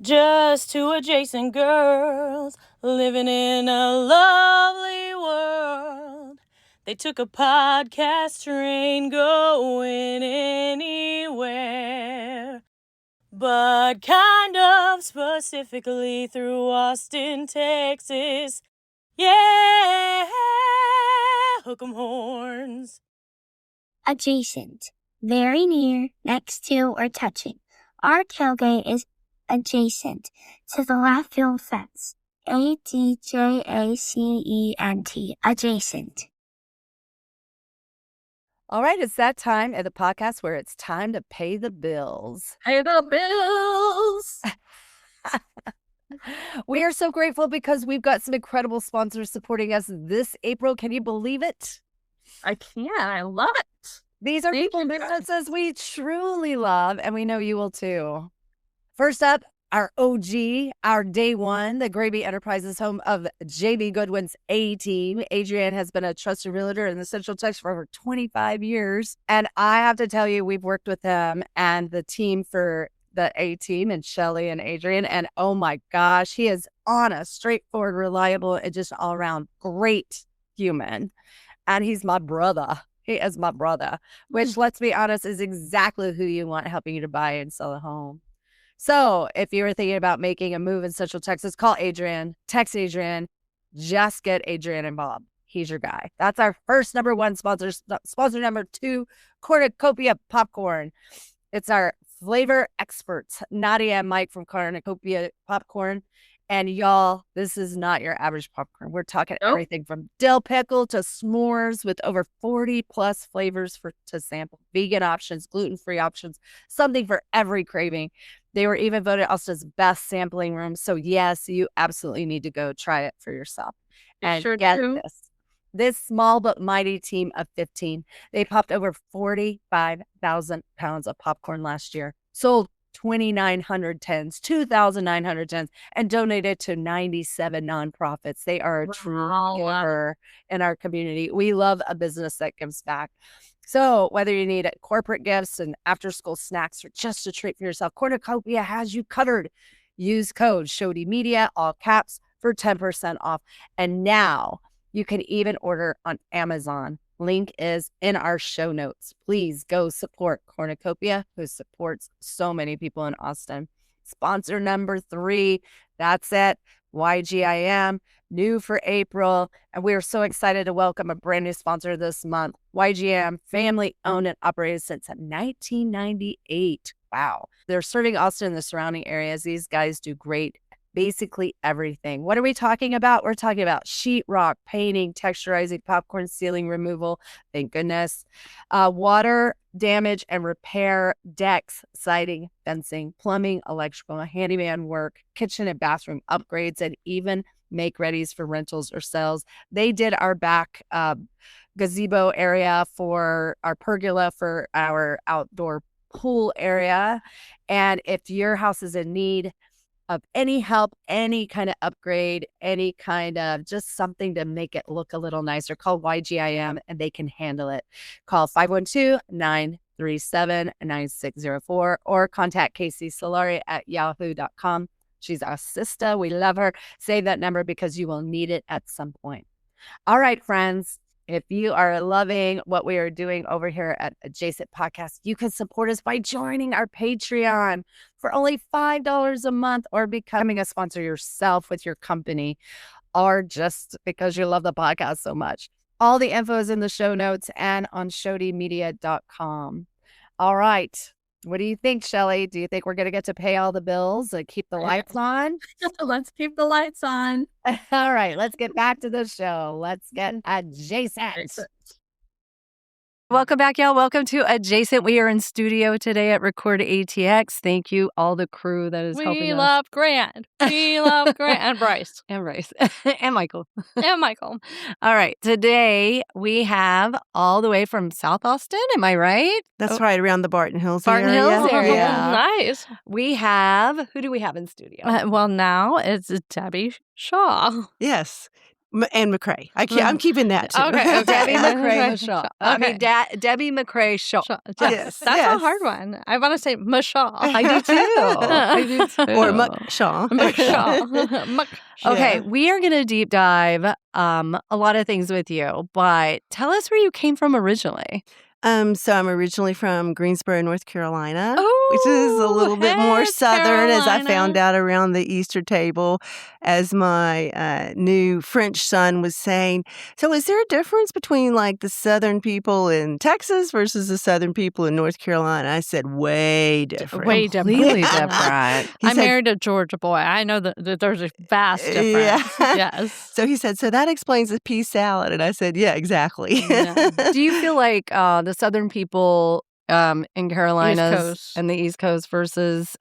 Just two adjacent girls living in a lovely world. They took a podcast train going anywhere, but kind of specifically through Austin, Texas. Yeah, hook 'em horns. Adjacent. Very near, next to, or touching. Our tailgate is adjacent to the left field fence. ADJACENT. Adjacent. All right, it's that time at the podcast where it's time to pay the bills. Pay the bills. We are so grateful because we've got some incredible sponsors supporting us this April. Can you believe it? I can. I love it. These are people and businesses we truly love, and we know you will too. First up, our OG, our day one, the Gravy Enterprises home of J.B. Goodwin's A-Team. Adrienne has been a trusted realtor in the Central Texas for over 25 years. And I have to tell you, we've worked with them and the team for the A-Team and Shelly and Adrienne. And oh my gosh, he is honest, straightforward, reliable, and just all around great human. And he's my brother. He is my brother, which, let's be honest, is exactly who you want helping you to buy and sell a home. So if you're thinking about making a move in Central Texas, call Adrienne, text Adrienne, just get Adrienne and Bob. He's your guy. That's our first number one sponsor. Sponsor number two, Cornucopia Popcorn. It's our flavor experts, Nadia and Mike from Cornucopia Popcorn. And y'all, this is not your average popcorn. We're talking everything from dill pickle to s'mores with over 40 plus flavors to sample. Vegan options, gluten-free options, something for every craving. They were even voted Austin's best sampling room. So yes, you absolutely need to go try it for yourself. And get this small but mighty team of 15. They popped over 45,000 pounds of popcorn last year. Sold 2,900 tins, 2,900 tins, and donated to 97 nonprofits. They are a true giver in our community. We love a business that gives back. So whether you need corporate gifts and after-school snacks or just a treat for yourself, Cornucopia has you covered. Use code Shody Media, all caps, for 10% off. And now you can even order on Amazon. Link is in our show notes. Please go support Cornucopia, who supports so many people in Austin. Sponsor number 3, that's it. YGIM, new for April. And we are so excited to welcome a brand new sponsor this month. YGM, family owned and operated since 1998. Wow. They're serving Austin and the surrounding areas. These guys do great. Basically everything. What are we talking about? We're talking about sheetrock, painting, texturizing, popcorn sealing removal. Thank goodness. Water damage and repair, decks, siding, fencing, plumbing, electrical, handyman work, kitchen and bathroom upgrades, and even make readies for rentals or sales. They did our back gazebo area for our pergola for our outdoor pool area. And if your house is in need of any help, any kind of upgrade, any kind of just something to make it look a little nicer, call YGIM and they can handle it. Call 512-937-9604 or contact Casey Solari at yahoo.com. She's our sister. We love her. Save that number because you will need it at some point. All right, friends. If you are loving what we are doing over here at Adjacent Podcast, you can support us by joining our Patreon for only $5 a month or becoming a sponsor yourself with your company or just because you love the podcast so much. All the info is in the show notes and on shodymedia.com. All right. What do you think, Shelly? Do you think we're going to get to pay all the bills and keep the lights on? Let's keep the lights on. All right, let's get back to the show. Let's get adjacent. Welcome back, y'all. Welcome to Adjacent. We are in studio today at Record ATX. Thank you, all the crew that is helping us. We love Grant. We love Grant. And Bryce. And Bryce. And Michael. And Michael. All right. Today, we have all the way from South Austin. Am I right? That's right. Around the Barton Hills Barton area. Hills area. Nice. We have, who do we have in studio? Well, now it's Debby Shaw. Yes. And McCray. I'm keeping that too. Okay. Debbie McCray Okay. Shaw. Okay. I mean, Debbie McCray Shaw. Yes, That's yes. a hard one. I want to say Mashaw. I do too. I do too. Or Shaw. Mashaw. Okay, Yeah. we are going to deep dive a lot of things with you, but tell us where you came from originally. So I'm originally from Greensboro, North Carolina, which is a little bit more southern, as I found out around the Easter table, as my new French son was saying. So is there a difference between like the southern people in Texas versus the southern people in North Carolina? I said, way different. Way different. Completely Yeah. different. I married a Georgia boy. I know that there's a vast difference. Yeah. Yes. So he said, so that explains the pea salad. And I said, yeah, exactly. Yeah. Do you feel like the southern people in Carolinas Coast. and the East Coast versus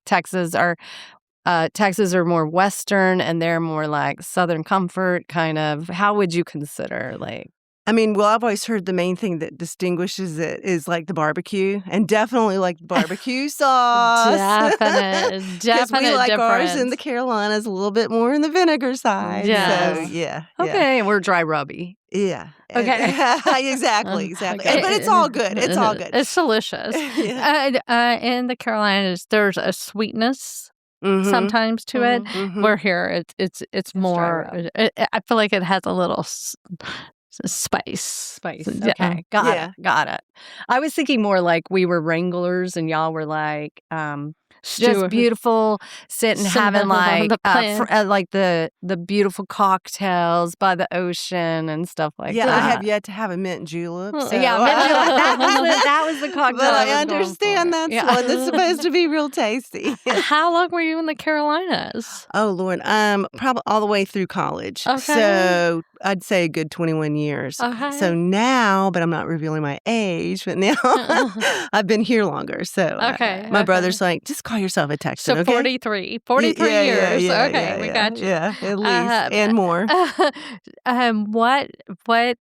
Texas are more Western and they're more like Southern comfort kind of? How would you consider like? I mean, well, I've always heard the main thing that distinguishes it is like the barbecue, and definitely like the barbecue sauce. Definite we like ours in difference. the Carolinas a little bit more in the vinegar side. Yes. So, yeah. Okay, and we're dry rubby. Yeah. Okay. Exactly. Okay. But it's all good. It's all good. It's delicious. Yeah. In the Carolinas, there's a sweetness Mhm. sometimes to it. Mhm. Where here, it's dry more. rub. I feel like it has a little spice. Spice. Yeah. Okay, got it. I was thinking more like we were wranglers and y'all were like just beautiful, sitting having like like the beautiful cocktails by the ocean and stuff like Yeah, that. I have yet to have a mint julep. So Yeah, mint julep. That was the cocktail. But I was going understand for. that's Yeah. one that's supposed to be real tasty. How long were you in the Carolinas? Oh, Lord. Probably all the way through college. Okay. So I'd say a good 21 years. Okay. So now, but I'm not revealing my age, but now I've been here longer. So Okay. my brother's like, just call yourself a Texan, So okay? 43 Yeah, years. yeah, Okay, yeah, we yeah, got you. Yeah, at least. And more. What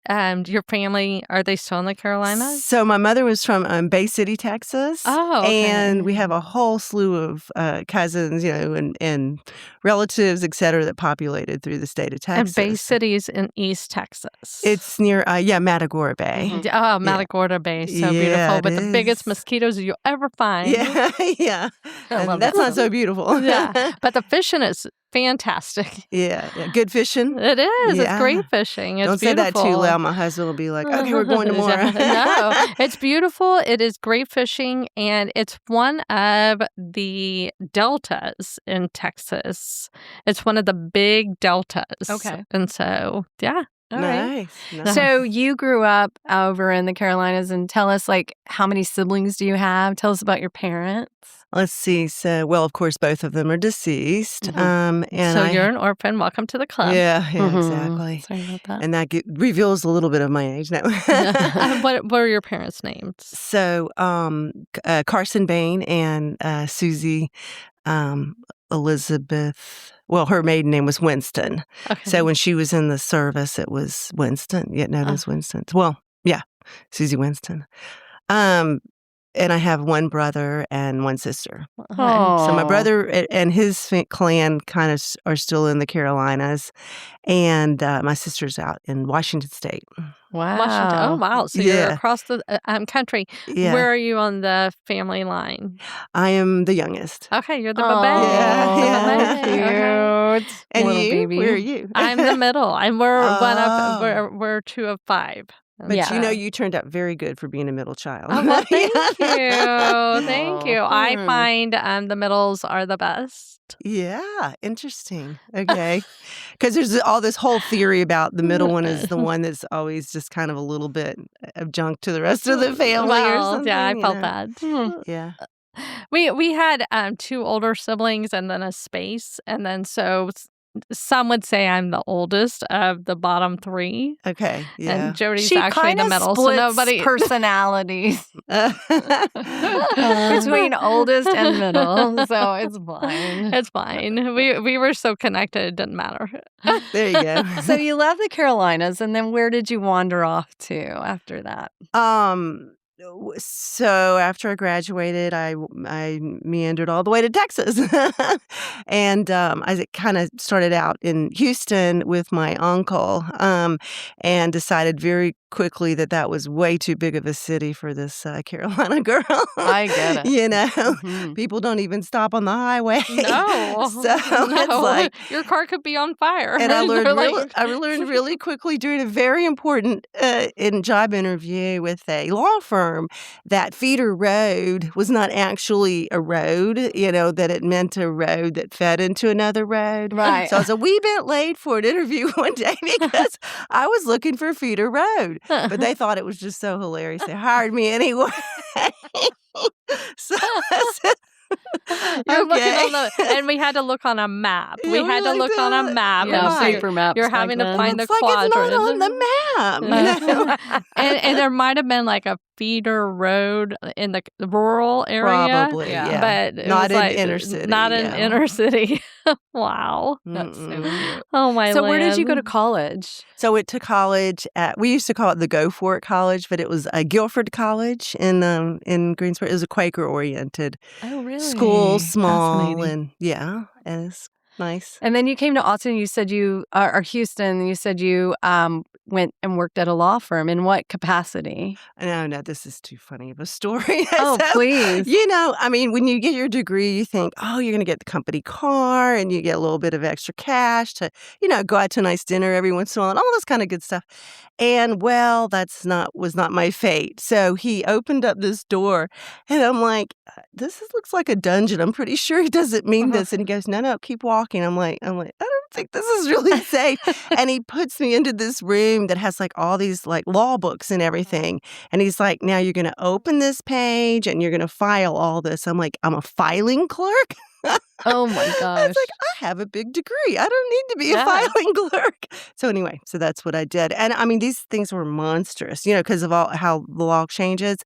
your family, are they still in the Carolinas? So my mother was from Bay City, Texas. Oh, okay. And we have a whole slew of cousins, and relatives, et cetera, that populated through the state of Texas. And Bay City's in East Texas. It's near, Matagorda Bay. Oh, Matagorda Bay, so Yeah, beautiful, with it the biggest is. mosquitoes you'll ever find. Yeah, yeah. I love And that's that. not so beautiful. Yeah, but the fishing is fantastic. Yeah. Good fishing. It is. Yeah. It's great fishing. It's Don't say that too beautiful. loud. My husband will be like, okay, we're going tomorrow. No, it's beautiful. It is great fishing, and it's one of the deltas in Texas. It's one of the big deltas. Okay. And so, yeah. All right. Nice. So you grew up over in the Carolinas, and tell us like how many siblings do you have? Tell us about your parents. Let's see. So, well, of course, both of them are deceased. Mhm. And So you're an orphan. Welcome to the club. Yeah, Mhm. exactly. Sorry about that. And that reveals a little bit of my age now. What are your parents' names? So, Carson Bain and Susie Elizabeth. Well, her maiden name was Winston. Okay. So when she was in the service, it was Winston. Yet known as Winston. Well, yeah, Susie Winston. And I have one brother and one sister. Oh. So my brother and his clan kind of are still in the Carolinas, and my sister's out in Washington State. Wow. Washington. Oh, wow. So you're Yeah. across the country. Yeah, Where are you on the family line? I am the youngest. Okay, you're the Oh, baby. Yeah, The yeah. baby. Okay. cute. And Little you? baby. Where are you? I'm the middle. We're one Oh. of we're two of five. But Yeah. you turned out very good for being a middle child. Oh, well, thank you. Thank you. I Hmm. find the middles are the best. Yeah, interesting. Okay. Because there's all this whole theory about the middle one is the one that's always just kind of a little bit of junk to the rest of the family or Well, something. yeah, I you felt know? that. Yeah. We had two older siblings and then a space, and then so some would say I'm the oldest of the bottom three, Okay. Yeah. and Jody's She actually kind the of middle. So splits nobody. personalities between oldest and middle, so it's fine. It's fine. We were so connected, it didn't matter. There you go. So you left the Carolinas, and then where did you wander off to after that? so after I graduated, I meandered all the way to Texas. And I kind of started out in Houston with my uncle, and decided very quickly that was way too big of a city for this Carolina girl. I get it. People don't even stop on the highway. No. So it's like your car could be on fire. And I learned really quickly during a very important job interview with a law firm that feeder road was not actually a road, that it meant a road that fed into another road. Right. So I was a wee bit late for an interview one day because I was looking for feeder road. But they thought it was just so hilarious. They hired me anyway. So You're looking on and we had to look on a map. Yeah, we had to look on a map. Yeah, and paper maps. You're having to find the it's like quadrant. it's not on the map. and there might have been like a feeder road in the rural area. Probably, yeah. But it Not was in like, inner city. Not in yeah. inner city. Wow. That's so cute. Oh, my So where did you go to land. college? So went to college we used to call it the Go For It College, but it was a Guilford College in Greensboro. It was a Quaker-oriented Oh, really? school, small, Fascinating. and it's nice. And then you came to Austin. You said or Houston. You said you went and worked at a law firm. In what capacity? No, this is too funny of a story. Oh, So, please. when you get your degree, you think, oh, you're going to get the company car and you get a little bit of extra cash to, go out to a nice dinner every once in a while and all this kind of good stuff. And well, was not my fate. So he opened up this door and I'm like, this looks like a dungeon. I'm pretty sure he doesn't mean this. And he goes, no, keep walking. I'm like, I don't think this is really safe. And he puts me into this room that has like all these like law books and everything. And he's like, now you're going to open this page and you're going to file all this. I'm like, I'm a filing clerk? Oh, my I gosh. was like, I have a big degree. I don't need to be a filing clerk. So anyway, that's what I did. And I mean, these things were monstrous, because of all how the law changes.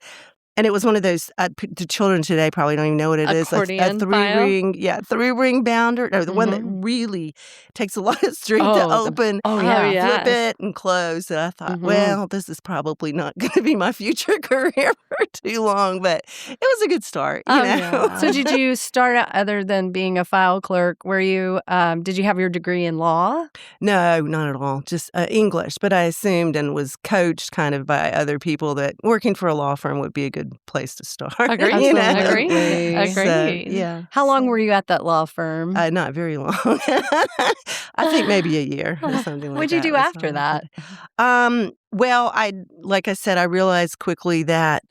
And it was one of those, the children today probably don't even know what it is. Accordion A three-ring bounder. No, the one that really takes a lot of strength to open, flip it, and close. And I thought, well, this is probably not going to be my future career for too long. But it was a good start, you know. Yeah. So did you start out, other than being a file clerk, did you have your degree in law? No, not at all. Just English. But I assumed and was coached kind of by other people that working for a law firm would be a good place to start. Agreed. You know? Agreed. So, yeah. How long were you at that law firm? Not very long. I think maybe a year or something like that. What'd you do after that? Well, like I said, I realized quickly that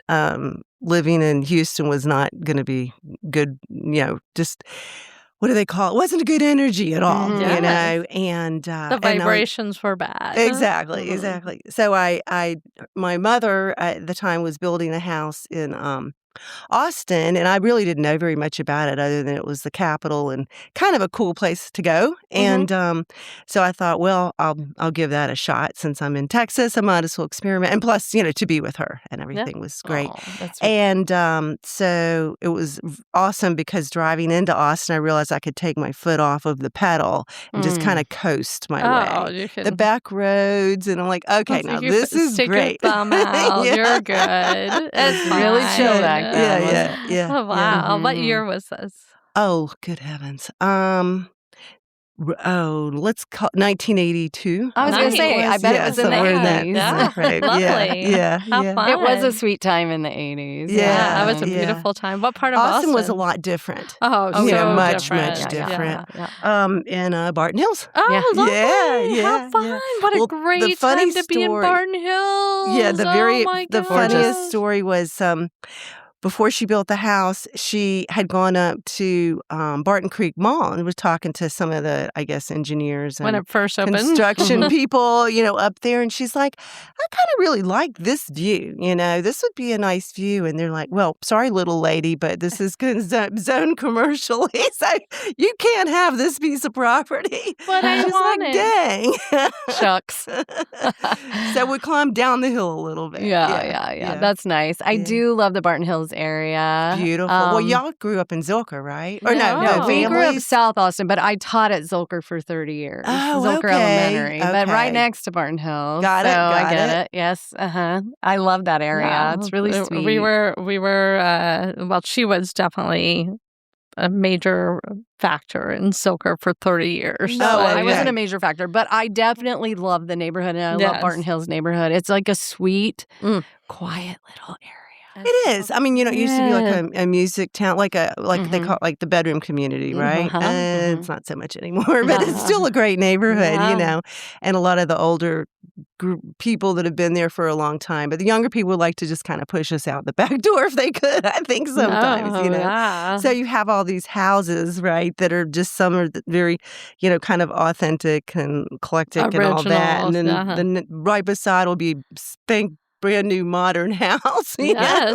living in Houston was not going to be good, just what do they call it? It wasn't a good energy at all, and the vibrations were bad. Exactly. So my mother at the time was building a house in Austin, and I really didn't know very much about it other than it was the capital and kind of a cool place to go. And so I thought, well, I'll give that a shot since I'm in Texas. I might as well experiment, and plus, to be with her and everything was great. And so it was awesome because driving into Austin, I realized I could take my foot off of the pedal and just kind of coast my way. The back roads, and I'm like, okay, now this is great. Your thumb out. You're good. It's really chill back. Yeah. Oh, wow. What year was this? Oh, good heavens. Let's call 1982. I was going to say, I bet it was in the 80s. Yeah. Right. Lovely. Yeah. How fun. It was a sweet time in the 80s. Yeah, it was a beautiful time. What part of Austin? Was a lot different. Oh, much different. different. Yeah. In Barton Hills. Oh, lovely. Yeah. How fun. What a great time to be in Barton Hills. Yeah, the funniest gosh. story was before she built the house, she had gone up to Barton Creek Mall and was talking to some of the, I guess, engineers and when it first opened. Construction people, up there. And she's like, I kind of really like this view. This would be a nice view. And they're like, well, sorry, little lady, but this is zone commercially. So you can't have this piece of property. But I want it. Dang. Shucks. So we climbed down the hill a little bit. Yeah. That's nice. I do love the Barton Hills area. Beautiful. Well, y'all grew up in Zilker, right? Or no, we grew up South Austin, but I taught at Zilker for 30 years. Zilker Elementary, but right next to Barton Hills. Got it. I get it. Yes. I love that area. Yeah. It's really sweet. We were. Well, she was definitely a major factor in Zilker for 30 years. No, I wasn't a major factor, but I definitely love the neighborhood, and I love Barton Hills neighborhood. It's like a sweet, quiet little area. It is. I mean, it used to be like a music town, like they call it like the bedroom community, right? It's not so much anymore, but it's still a great neighborhood, and a lot of the older people that have been there for a long time. But the younger people would like to just kind of push us out the back door if they could, I think sometimes, Yeah. So you have all these houses, right, that are just some are very, kind of authentic and eclectic and all that. And then right beside will be brand new modern house. With I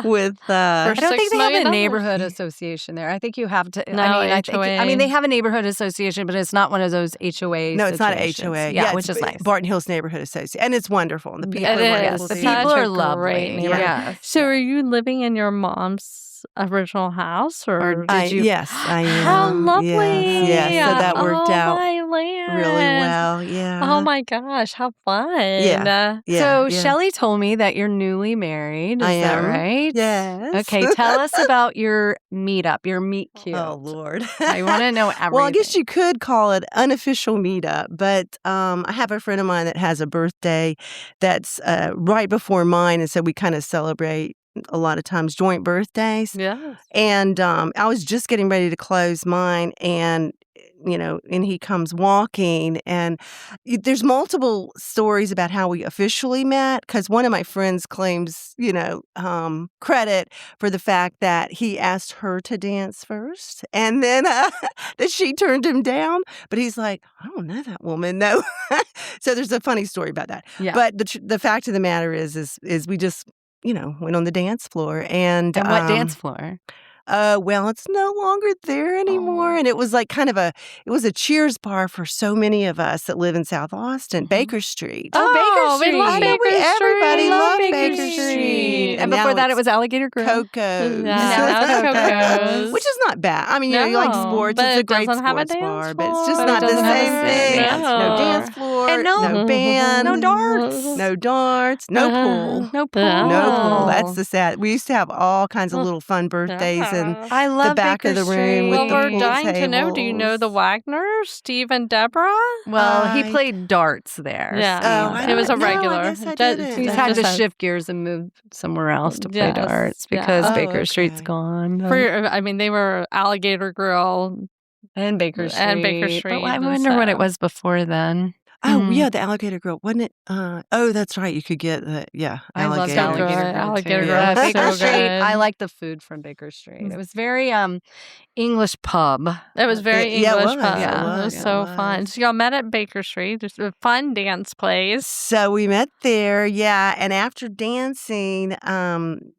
don't think they have a neighborhood association there. I think you have to. No, I mean, they have a neighborhood association, but it's not one of those HOA. No, it's not an HOA. Yeah, which is nice. Barton Hills Neighborhood Association, and it's wonderful. And the people are wonderful. The people are lovely. Yeah. So, are you living in your mom's original house, or did you? Yes, I am. How lovely! Yes, so that worked out really well. Yeah. Oh my gosh, how fun! So Shelly told me that you're newly married. Is that right? Yes. Okay, tell us about your meetup, your meet cute. Oh Lord, I want to know everything. Well, I guess you could call it unofficial meetup, but I have a friend of mine that has a birthday that's right before mine, and so we kind of celebrate a lot of times joint birthdays. Yeah. And I was just getting ready to close mine, and and he comes walking, and there's multiple stories about how we officially met, because one of my friends claims, credit for the fact that he asked her to dance first, and then that she turned him down. But he's like, I don't know that woman, no. So there's a funny story about that. Yeah. But the fact of the matter is we just went on the dance floor. And what dance floor? Well, it's no longer there anymore. And it was like it was a Cheers bar for so many of us that live in South Austin, Baker Street. Oh, Baker Street. We love Baker Street. Everybody loved Baker Street. And before that, it was Alligator Grill. Coco's. Now Coco's. Which is not bad. I mean, you like sports. It's a great sports bar, but it's just not the same thing. No dance floor, and no band, no darts. No pool. No pool. No pool. That's the sad. We used to have all kinds of little fun birthdays and I love the back Baker of the room with Well, the we're pool dying to know. tables. Do you know the Wagners, Steve and Deborah? Well, he played darts there. Yeah, he was a regular. I guess I didn't. He's had to shift gears and move somewhere else to play darts because Baker Street's gone. They were Alligator Grill and Baker Street. But I wonder what it was before then. Oh, yeah, the Alligator Grill. Wasn't it? That's right. You could get the, I love Alligator Grill. Yeah, Baker so Street. good. I like the food from Baker Street. It was very English pub. It was very English pub. Yeah, it was so fun. So y'all met at Baker Street. Just a fun dance place. So we met there, and after dancing,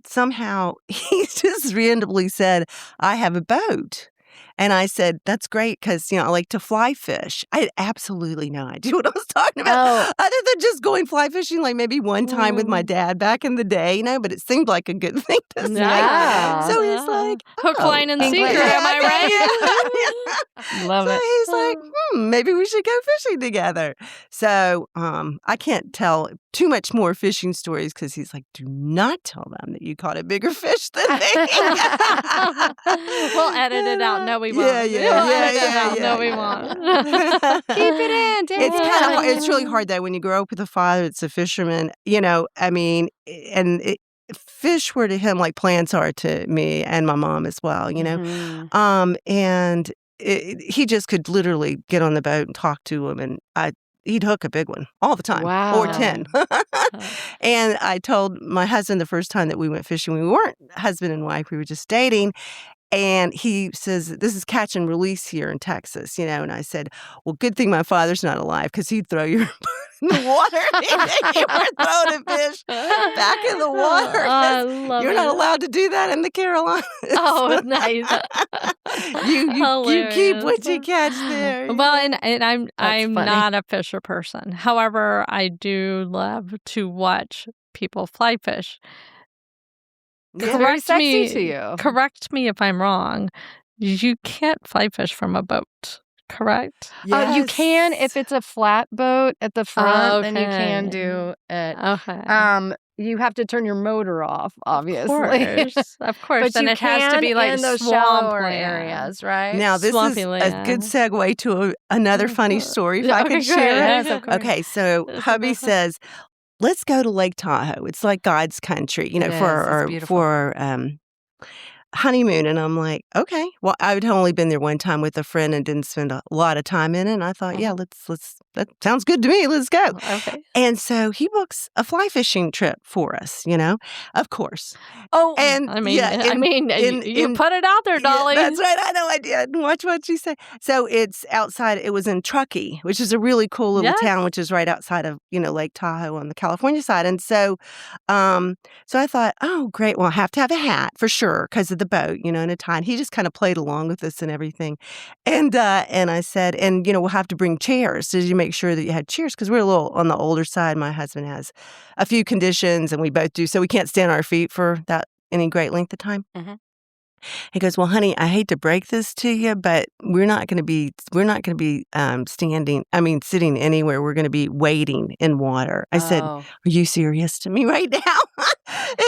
somehow he just randomly said, I have a boat. And I said, that's great because, I like to fly fish. I had absolutely no idea what I was talking about other than just going fly fishing like maybe one time with my dad back in the day, but it seemed like a good thing to say. Yeah. So he's like, hook, line, and sinker, am I right? Love it. He's like, maybe we should go fishing together. So I can't tell too much more fishing stories because he's like, do not tell them that you caught a bigger fish than me. We'll edit it out. No, we won't. Yeah. No, we won't. Keep it in. It's kind of hard. It's really hard though when you grow up with a father that's a fisherman. Fish were to him like plants are to me and my mom as well. And he just could literally get on the boat and talk to him, and he'd hook a big one all the time, or 10. And I told my husband the first time that we went fishing, we weren't husband and wife, we were just dating. And he says, this is catch and release here in Texas, And I said, well, good thing my father's not alive because he'd throw your in the water. You were throwing a fish back in the water. You're not allowed to do that in the Carolinas. Oh, nice. you keep what you catch there. Well, and I'm not a fisher person. However, I do love to watch people fly fish. It's very sexy to you. Correct me if I'm wrong. You can't fly fish from a boat, correct? Yes. You can if it's a flat boat at the front, then you can do it. Okay. You have to turn your motor off, obviously. Of course. But then it has to be like in those shallower areas, right? Now, this is a good segue to another funny story, if I could share it. Yes, of course. Okay, so hubby says, let's go to Lake Tahoe. It's like God's country, for our honeymoon. And I'm like, okay. Well, I had only been there one time with a friend and didn't spend a lot of time in it. And I thought, yeah, that sounds good to me. Let's go. Okay. And so he books a fly fishing trip for us, of course. Oh, and you put it out there, Dolly. That's right. I know I did. Watch what you say. So it's outside. It was in Truckee, which is a really cool little town, which is right outside of, Lake Tahoe on the California side. And so, so I thought, oh, great. Well, I have to have a hat for sure because of the boat, and a tie. And he just kind of played along with us and everything. And I said, and, we'll have to bring chairs. Did you make sure that you had chairs? Because we're a little on the older side. My husband has a few conditions and we both do. So we can't stand on our feet for any great length of time. Mm-hmm. He goes, well, honey, I hate to break this to you, but we're not going to be sitting anywhere. We're going to be wading in water. I said, are you serious to me right now?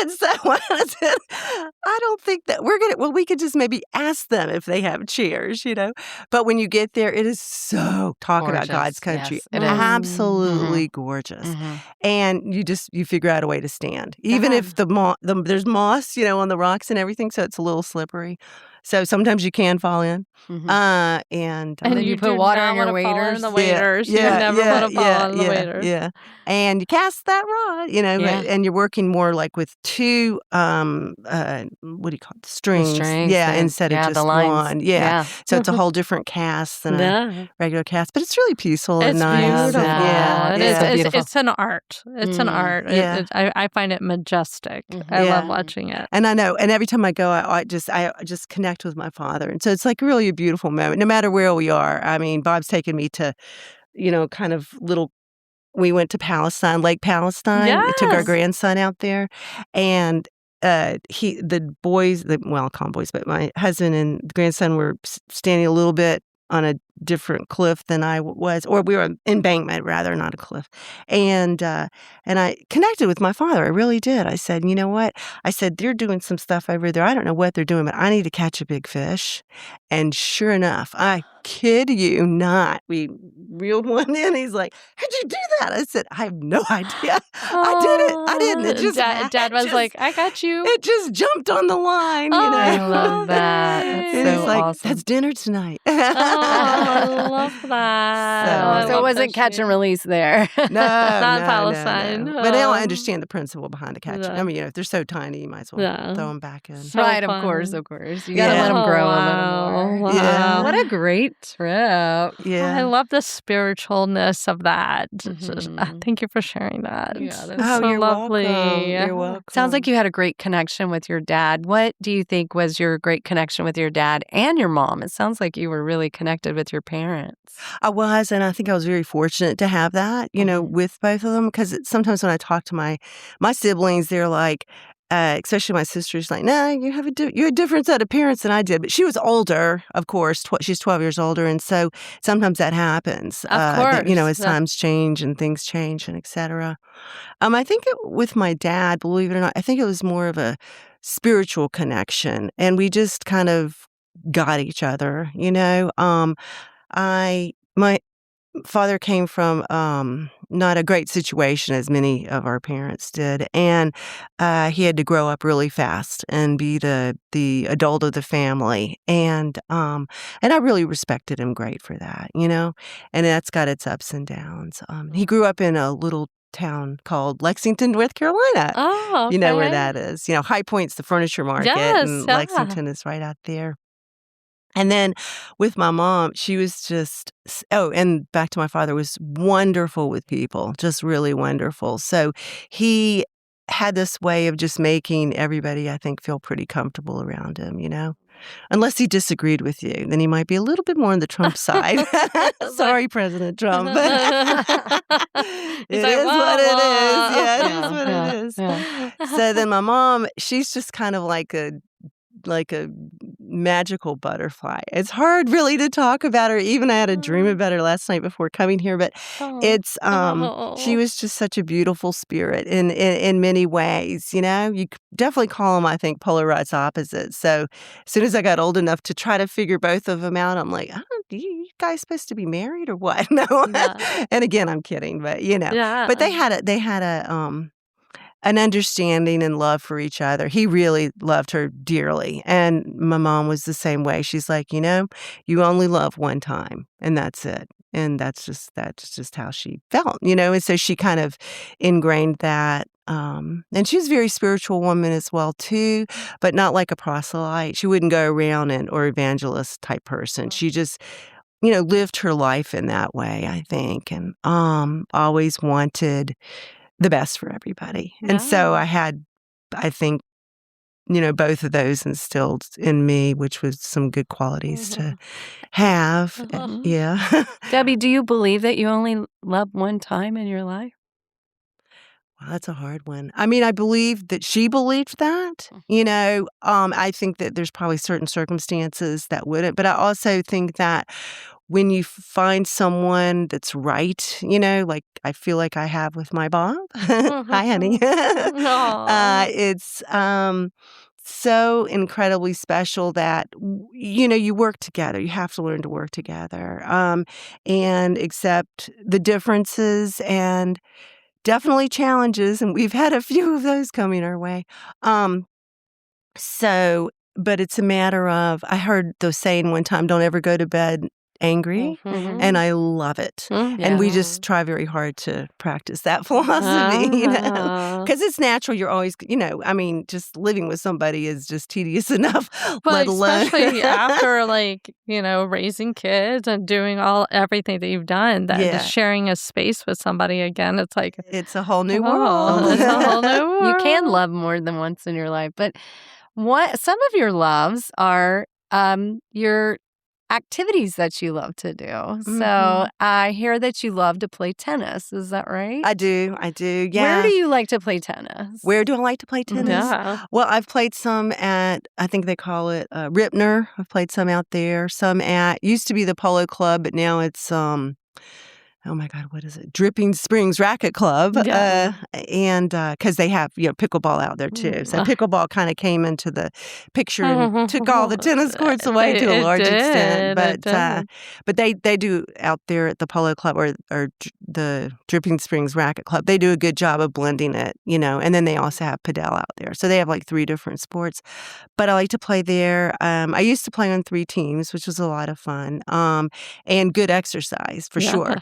And so I said, I don't think that we could just maybe ask them if they have chairs, But when you get there, it is talk gorgeous. About God's country. Yes, it is. Absolutely gorgeous. Mm-hmm. And you figure out a way to stand. Even if there's moss, on the rocks and everything, so it's a little slippery. So sometimes you can fall in. Mm-hmm. And then you put water in your waders. You never want to fall in the waders. Yeah. And you cast that rod, and you're working more like with two, what do you call it? Strings. Yeah, instead of just one. Yeah. So it's a whole different cast than a regular cast. But it's really peaceful and nice. Beautiful. Yeah. It's an art. It's an art. Yeah. I find it majestic. Mm-hmm. I love watching it. And I know. And every time I go, I just connect with my father. And so it's like really a beautiful moment, no matter where we are. I mean, Bob's taken me to, we went to Palestine, Lake Palestine. Yes. We took our grandson out there. And I'll call them boys, but my husband and grandson were standing a little bit on a different cliff than I was, or we were on embankment rather, not a cliff. And I connected with my father. I really did. I said, you know what? I said, they're doing some stuff over there. I don't know what they're doing, but I need to catch a big fish. And sure enough, I kid you not, we reeled one in. He's like, how'd you do that? I said, I have no idea. I did it. I didn't. It just Dad was like, I got you. It just jumped on the line. I love that. That's so awesome. That's dinner tonight. I love that. So it wasn't catch and release there. No, not Palestine. No. But now I understand the principle behind the catch. I mean, if they're so tiny, you might as well throw them back in. So right, fun. Of course. You got to let them grow a little more. Wow. Yeah. What a great trip. Yeah. I love the spiritualness of that. Mm-hmm. Thank you for sharing that. Yeah, that's so you're lovely. Welcome. You're welcome. Sounds like you had a great connection with your dad. What do you think was your great connection with your dad and your mom? It sounds like you were really connected with your parents. I was, and I think I was very fortunate to have that, with both of them. Because sometimes when I talk to my siblings, they're like, especially my sister's like, no, you have a different set of parents than I did. But she was older, of course. She's 12 years older. And so sometimes that happens. Of course. As times change and things change and et cetera. I think with my dad, believe it or not, I think it was more of a spiritual connection. And we just kind of got each other, my father came from not a great situation, as many of our parents did, and he had to grow up really fast and be the adult of the family, and I really respected him great for that, and that's got its ups and downs. He grew up in a little town called Lexington, North Carolina. Oh, okay. You know where that is? High Point's the furniture market, and Lexington is right out there. And then with my mom, she was just, and back to my father, was wonderful with people, just really wonderful. So he had this way of just making everybody, I think, feel pretty comfortable around him, unless he disagreed with you, then he might be a little bit more on the Trump side. Sorry, President Trump. It is what it is. Yeah, it is what it is. Yeah. So then my mom, she's just kind of like a magical butterfly. It's hard really to talk about her. Even I had a dream about her last night before coming here, but it's she was just such a beautiful spirit in many ways. You know, you could definitely call them, I think, polarized opposites. So as soon as I got old enough to try to figure both of them out, I'm like, you guys supposed to be married or what? No. And again, I'm kidding, but but they had an understanding and love for each other. He really loved her dearly. And my mom was the same way. She's like, you only love one time and that's it. And that's just how she felt, And so she kind of ingrained that. And she was a very spiritual woman as well, too, but not like a proselyte. She wouldn't go around or evangelist type person. She just, lived her life in that way, I think, and always wanted the best for everybody. And so I had, I think, both of those instilled in me, which was some good qualities to have. Yeah. Debby, do you believe that you only love one time in your life? Well, that's a hard one. I mean, I believe that she believed that. I think that there's probably certain circumstances that wouldn't, but I also think that when you find someone that's right, like I feel like I have with my Bob. Hi, honey. It's so incredibly special that, you work together. You have to learn to work together and accept the differences and definitely challenges. And we've had a few of those coming our way. But it's a matter of, I heard the saying one time, don't ever go to bed angry, and I love it. And we just try very hard to practice that philosophy, because it's natural. You're always, just living with somebody is just tedious enough, let alone especially after raising kids and doing everything that you've done, that just sharing a space with somebody again, it's like it's a whole new world. It's a whole new world. You can love more than once in your life, but some of your loves are your activities that you love to do. So I hear that you love to play tennis. Is that right? I do. Yeah. Where do you like to play tennis? Where do I like to play tennis? Yeah. Well, I've played some at, I think they call it Ripner. I've played some out there. Some used to be the Polo Club, but now it's oh my God, what is it? Dripping Springs Racket Club. Yeah. And because they have, pickleball out there too. So pickleball kind of came into the picture and took all the tennis courts away to a large extent. But they do out there at the Polo Club or the Dripping Springs Racket Club. They do a good job of blending it, and then they also have padel out there. So they have like 3 different sports. But I like to play there. I used to play on 3 teams, which was a lot of fun and good exercise for sure.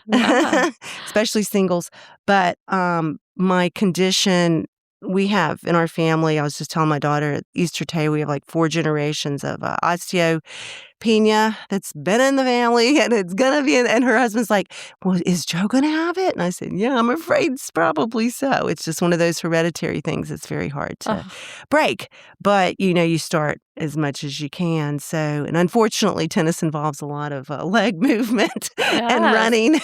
Especially singles. But my condition, we have in our family, I was just telling my daughter at Easter Day, we have like 4 generations of osteopenia that's been in the family, and it's going to be, and her husband's like, well, is Joe going to have it? And I said, yeah, I'm afraid it's probably so. It's just one of those hereditary things that's very hard to break. But, you start as much as you can. So, and unfortunately, tennis involves a lot of leg movement and running.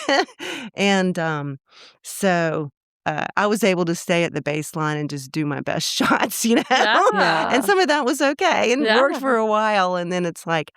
And so I was able to stay at the baseline and just do my best shots, Yeah. And some of that was okay and worked for a while. And then it's like,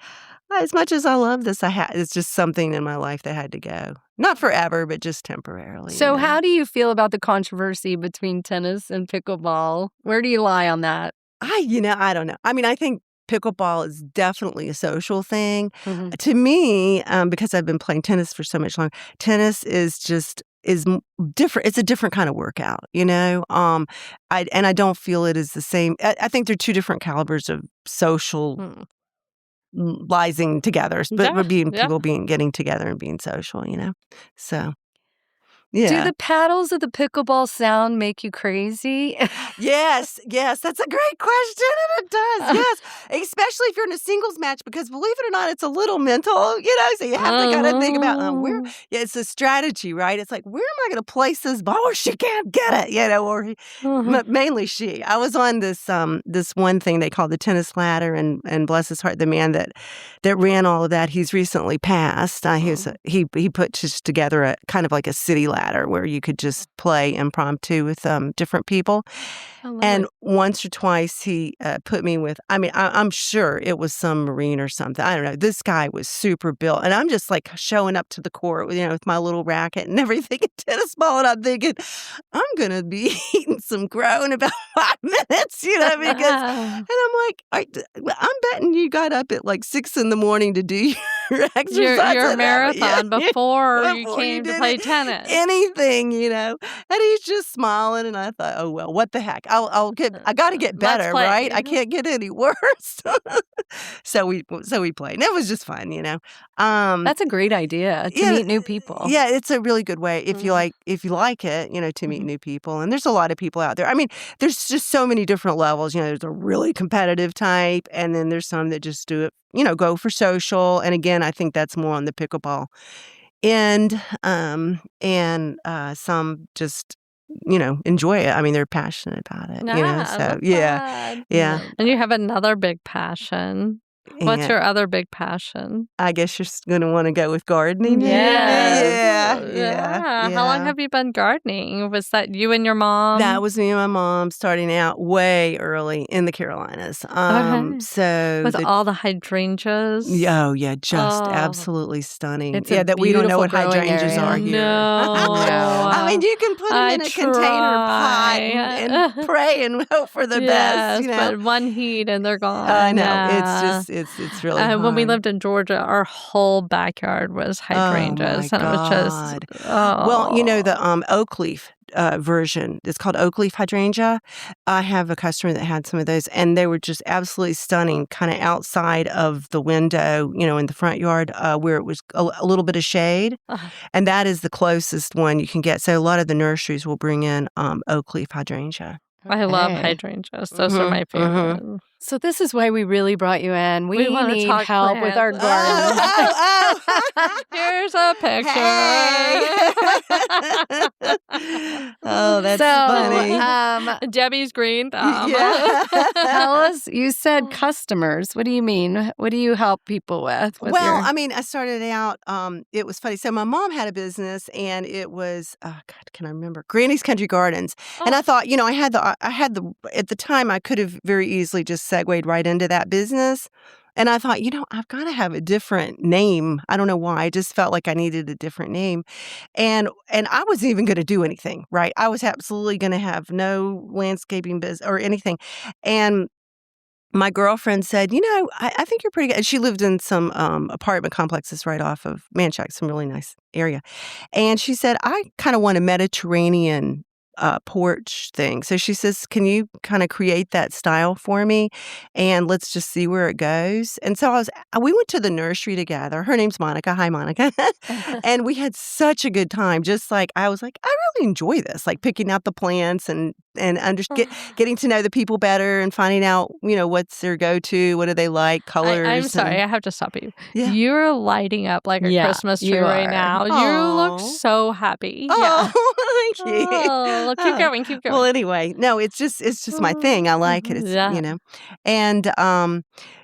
as much as I love this, it's just something in my life that had to go. Not forever, but just temporarily. So how do you feel about the controversy between tennis and pickleball? Where do you lie on that? I don't know. I mean, I think pickleball is definitely a social thing. To me, because I've been playing tennis for so much longer, tennis is different. It's a different kind of workout, I don't feel it is the same. I think they're 2 different calibers of social socializing together, but getting together and being social, So Yeah. Do the paddles of the pickleball sound make you crazy? Yes, that's a great question, and it does, yes. Especially if you're in a singles match, because believe it or not, it's a little mental, so you have to kind of think about it's a strategy, right? It's like, where am I going to place this ball where she can't get it, or mainly she. I was on this one thing they call the tennis ladder, and bless his heart, the man that ran all of that, he's recently passed. He put just together a kind of like a city ladder where you could just play impromptu with different people. And once or twice he put me with, I'm sure it was some Marine or something. I don't know. This guy was super built. And I'm just like showing up to the court, with my little racket and everything, and tennis ball. And I'm thinking, I'm going to be eating some crow in about 5 minutes, because, and I'm like, I'm betting you got up at like 6 a.m. to do your exercise. Your marathon before you came to play tennis. Anything, And he's just smiling. And I thought, oh, well, what the heck? I got to get better, right? I can't get any worse. So we played. And it was just fun, That's a great idea to meet new people. Yeah, it's a really good way if you like it, to meet new people. And there's a lot of people out there. There's just so many different levels. There's a really competitive type, and then there's some that just do it, go for social. And again, I think that's more on the pickleball end, and some just enjoy it. They're passionate about it. So yeah. And you have another big passion. What's your other big passion? I guess you're going to want to go with gardening. Yeah. How long have you been gardening? Was that you and your mom? That was me and my mom starting out way early in the Carolinas. So with all the hydrangeas. Oh yeah, just absolutely stunning. That we don't know what hydrangeas are here. No. You can put them in a container pot and pray and hope for the best. But one heat and they're gone. I know. It's really fun. When we lived in Georgia, our whole backyard was hydrangeas, and it was just well, the oak leaf version. It's called oak leaf hydrangea. I have a customer that had some of those, and they were just absolutely stunning, kind of outside of the window, in the front yard, where it was a little bit of shade. And that is the closest one you can get. So a lot of the nurseries will bring in oak leaf hydrangea. I love hydrangeas. Those are my favorite. So this is why we really brought you in. We need help with our garden. Here's a picture. Oh, that's funny. Debbie's green thumb. Tell us, you said customers. What do you mean? What do you help people with? I started out, it was funny. So my mom had a business, and it was, can I remember? Granny's Country Gardens. And I thought, I had the, at the time, I could have very easily just segued right into that business. And I thought, I've got to have a different name. I don't know why. I just felt like I needed a different name. And I wasn't even going to do anything, right? I was absolutely going to have no landscaping business or anything. And my girlfriend said, I think you're pretty good. She lived in some apartment complexes right off of Manchac, some really nice area. And she said, I kind of want a Mediterranean porch thing. So she says, can you kind of create that style for me? And let's just see where it goes. And so we went to the nursery together. Her name's Monica. Hi, Monica. And we had such a good time. Just like, I was like, I really enjoy this, like picking out the plants and getting to know the people better and finding out, what's their go-to, what do they like, colors. I'm sorry, I have to stop you. Yeah. You're lighting up like a Christmas tree right now. You look so happy. Thank you. Keep going. Well, anyway, no, it's just my thing. I like it. It's,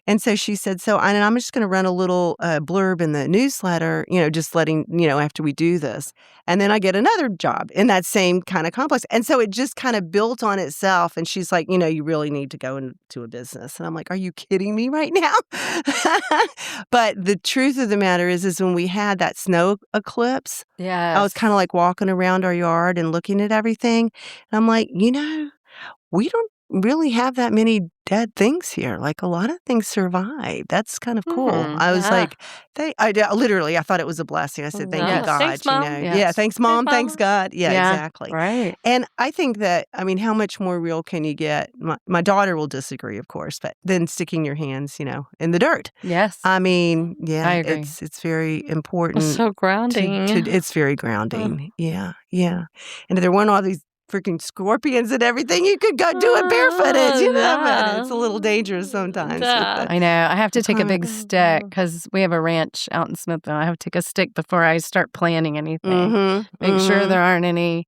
and so she said, and I'm just going to run a little blurb in the newsletter, just letting, after we do this. And then I get another job in that same kind of complex. And so it just kind of built on itself. And she's like, you really need to go into a business. And I'm like, are you kidding me right now? But the truth of the matter is when we had that snow eclipse, I was kind of like walking around our yard and looking at everything. And I'm like, we don't really have that many dead things here. Like a lot of things survive. That's kind of cool. I was like, literally, I thought it was a blessing. I said, thank you, God. Thanks, Mom. Yeah, thanks, Mom. Thanks, God. Yeah, exactly. Right. And I think that, I mean, how much more real can you get? My daughter will disagree, of course, but then sticking your hands, in the dirt. Yes. I mean, I agree. it's very important. It's so grounding. It's very grounding. Yeah. And if there weren't all these freaking scorpions and everything, you could go do it barefooted, but it's a little dangerous sometimes. I know. I have to take a big stick because we have a ranch out in Smithville. I have to take a stick before I start planting anything. Make sure there aren't any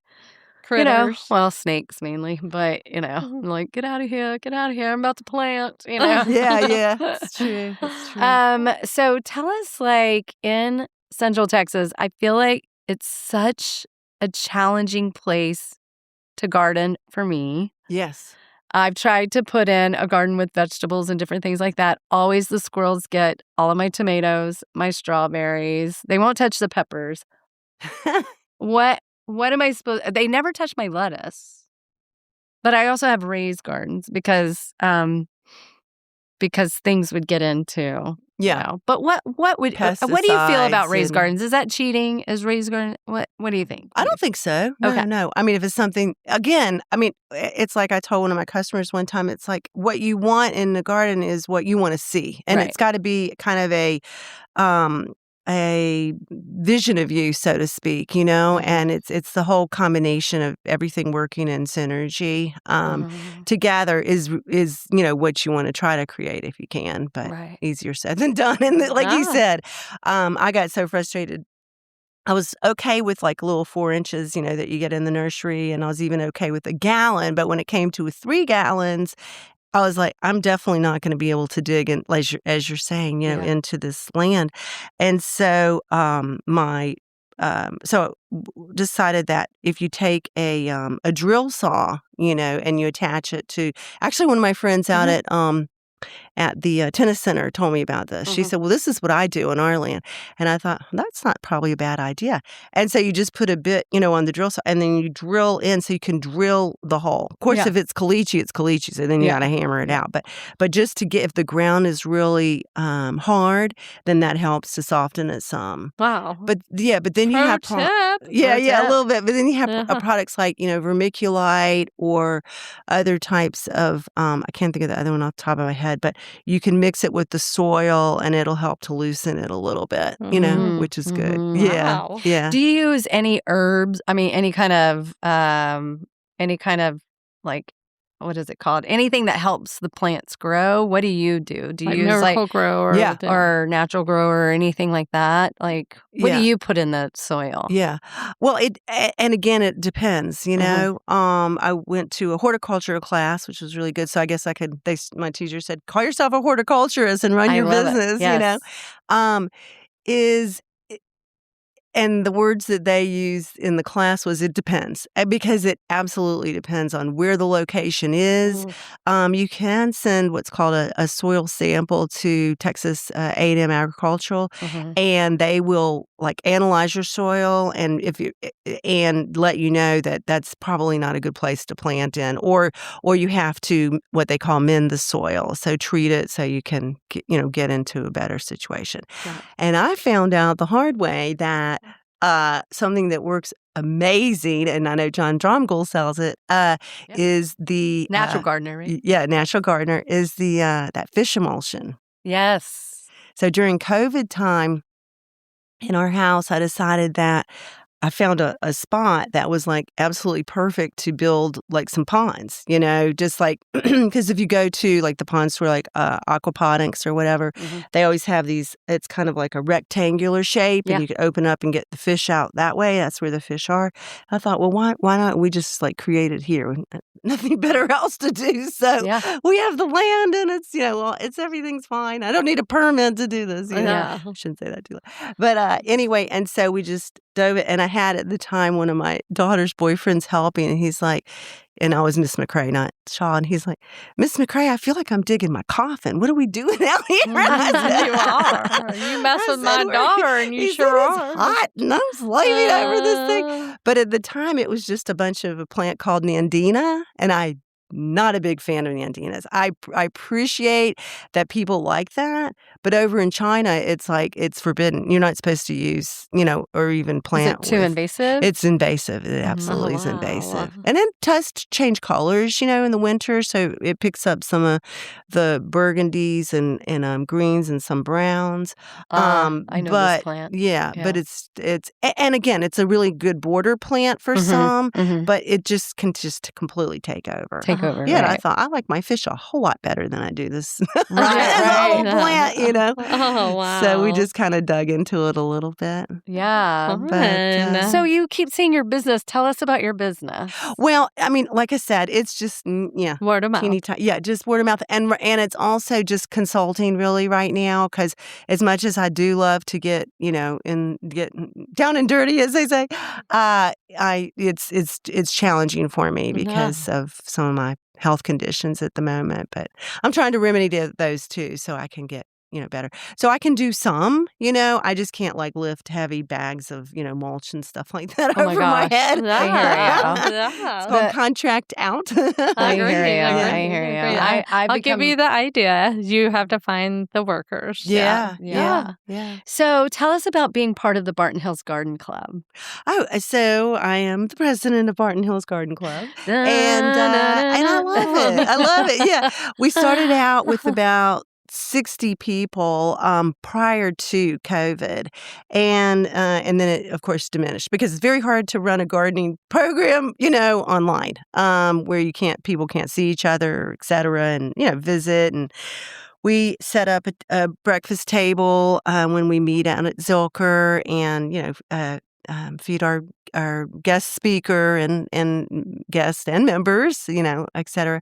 critters. Snakes mainly, but I'm like, get out of here, I'm about to plant, Yeah, it's true. So tell us, like, in Central Texas, I feel like it's such a challenging place to garden for me. Yes. I've tried to put in a garden with vegetables and different things like that. Always the squirrels get all of my tomatoes, my strawberries. They won't touch the peppers. What am I supposed? They never touch my lettuce. But I also have raised gardens because things would get into. Yeah. But what do you feel about raised gardens? Is that cheating? Is raised garden? What do you think? I don't think so. No. I mean, if it's something, again, it's like I told one of my customers one time, it's like what you want in the garden is what you want to see. And it's got to be kind of a vision of you, so to speak, and it's the whole combination of everything working in synergy together is what you want to try to create if you can, but easier said than done. And like you said, I got so frustrated. I was okay with like little 4 inches, that you get in the nursery, and I was even okay with a gallon. But when it came to 3 gallons, I was like, I'm definitely not going to be able to dig in, as you're saying, into this land. And so decided that if you take a drill saw, and you attach it to, actually one of my friends out at the tennis center told me about this. She said, well, this is what I do on our land. And I thought, that's not probably a bad idea. And so you just put a bit, on the drill saw, and then you drill in so you can drill the hole. Of course, if it's caliche, it's caliche, so then you got to hammer it out. But just to get, if the ground is really hard, then that helps to soften it some. Wow. But then you have a little bit. But then you have products like, vermiculite or other types of, I can't think of the other one off the top of my head, but you can mix it with the soil and it'll help to loosen it a little bit, which is good. Yeah. Wow. Yeah. Do you use any herbs? I mean, any kind of like, what is it called? Anything that helps the plants grow? What do you do? Do you use Miracle-Gro or Natural Grow or anything like that? Like, what do you put in the soil? Yeah. Well, it depends, I went to a horticulture class, which was really good. So I guess my teacher said, call yourself a horticulturist and run your business, And the words that they used in the class was, it depends, because it absolutely depends on where the location is. You can send what's called a soil sample to Texas A&M Agricultural, and they will analyze your soil and let you know that that's probably not a good place to plant in, or you have to what they call mend the soil, so treat it so you can get into a better situation. And I found out the hard way that something that works amazing, and I know John Dromgold sells it, is the Natural Gardener, right? Yeah, Natural Gardener is the that fish emulsion. Yes. So during COVID time in our house, I decided that I found a spot that was absolutely perfect to build some ponds, just because if you go to the pond store, Aquaponics or whatever, they always have these, it's kind of like a rectangular shape, and you can open up and get the fish out that way. That's where the fish are. I thought, well, why not we just create it here? Nothing better else to do. So we have the land, and it's everything's fine. I don't need a permit to do this. I shouldn't say that too loud. But anyway, and so we just dove it, and I had at the time one of my daughter's boyfriends helping, and he's like, and I was Miss McCray, not Shaw, and he's like, Miss McCray, I feel like I'm digging my coffin. What are we doing out here? You are. You mess with my daughter, and you sure are. It's hot, and I'm slaving over this thing. But at the time, it was just a bunch of a plant called Nandina, and I not a big fan of Andinas. I appreciate that people like that, but over in China, it's like it's forbidden. You're not supposed to use, or even plant. Is it too invasive? It's invasive. It absolutely is invasive. And it does change colors, in the winter, so it picks up some of the burgundies and greens and some browns. I know this plant. Yeah, but it's and again, it's a really good border plant for some, but it just can just completely take over. Yeah, and I thought I like my fish a whole lot better than I do this whole plant, Oh, wow. So we just kind of dug into it a little bit. Yeah. But, so you keep saying your business. Tell us about your business. Well, I mean, like I said, it's just word of mouth. Just word of mouth, and it's also just consulting really right now, because as much as I do love to get get down and dirty, as they say, it's challenging for me because of some of my health conditions at the moment. But I'm trying to remedy those too, so I can get better. So I can do some, I just can't lift heavy bags of, mulch and stuff like that over my head. It's called contract out. I hear you. I'll give you the idea. You have to find the workers. Yeah. So tell us about being part of the Barton Hills Garden Club. Oh, so I am the president of Barton Hills Garden Club. And I love it. I love it. Yeah. We started out with about 60 people prior to COVID, and then it of course diminished because it's very hard to run a gardening program, online, where people can't see each other, et cetera, and visit. And we set up a breakfast table when we meet out at Zilker, and feed our guest speaker and guests and members, et cetera.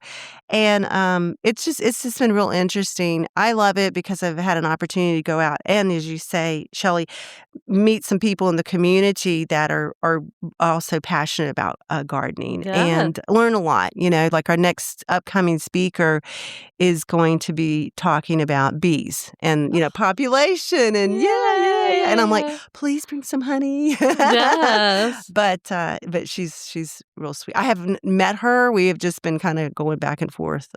And it's just been real interesting. I love it because I've had an opportunity to go out and, as you say, Shelly, meet some people in the community that are also passionate about gardening and learn a lot. Like our next upcoming speaker is going to be talking about bees and, population and and I'm like, please bring some honey. Yes. But she's real sweet. I haven't met her. We have just been kind of going back and forth,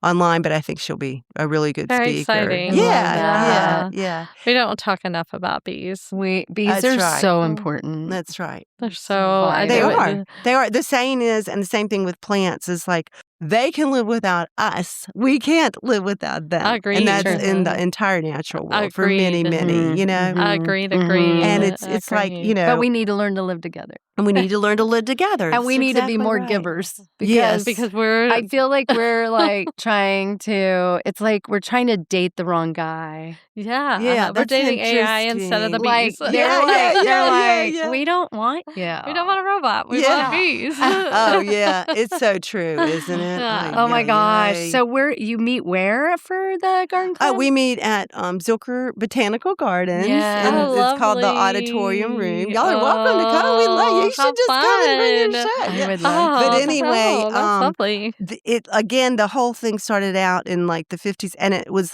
online, but I think she'll be a really good Very speaker. exciting. Yeah. We don't talk enough about bees. Bees are so important. That's right. They're so... They are. The saying is, and the same thing with plants, is like, they can live without us. We can't live without them. Agreed. And that's in the entire natural world for many, many, Agreed. And it's like, But we need to learn to live together. And we need to learn to live together. And we need to be more givers. Because I feel like we're trying to, it's like we're trying to date the wrong guy. Yeah. We're dating AI instead of the bees. They're like, we don't want We don't want a robot. We want bees. Oh, yeah. It's so true, isn't it? Oh my gosh. So you meet where for the garden club? We meet at Zilker Botanical Gardens. Yeah. And it's called the Auditorium Room. Y'all are welcome to come. We love you. You should just come and bring your show. I would love But anyway, that's lovely. The whole thing started out in the 50s, and it was